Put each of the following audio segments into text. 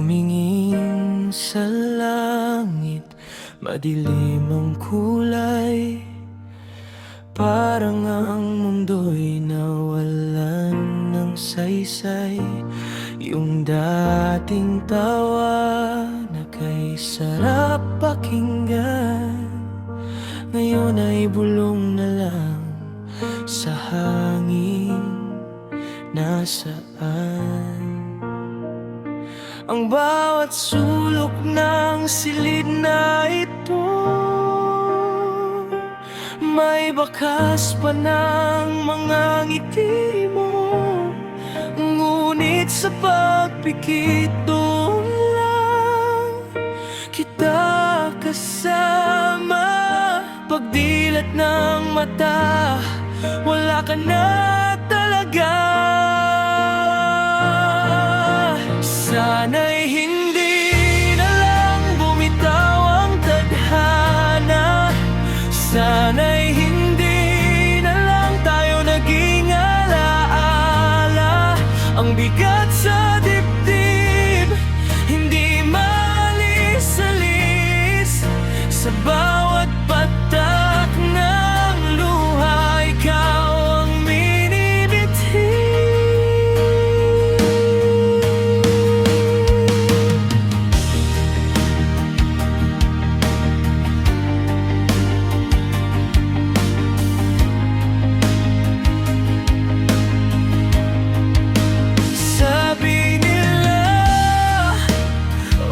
Tumingin sa langit, madilim ang kulay. Parang ang mundo'y nawalan ng saysay. Yung dating tawa na kay sarap pakinggan, ngayon ay bulong na lang sa hangin. Nasaan ang bawat sulok ng silid na ito? May bakas pa ng mga ngiti mo, ngunit sa pagpikit doon lang kita kasama. Pagdilat ng mata, wala ka na talaga. Sana'y hindi na lang bumitaw ang tadhana. Sana'y hindi na lang tayo naging alaala. Ang bigat sa dibdib, hindi maalis-alis. Sa bawat patak ng luha, ikaw ang minibiti. Sabi nila,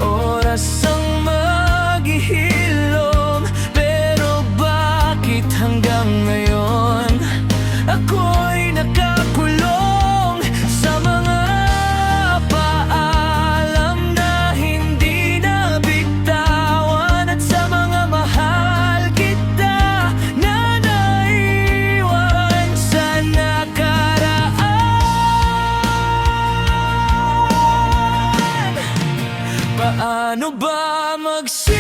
oras ang maghihilom, pero bakit hanggang ngayon ako'y nakakulong sa mga paalam na hindi nabitawan, at sa mga mahal kita na naiwan sa nakaraan. Paano ba magsimula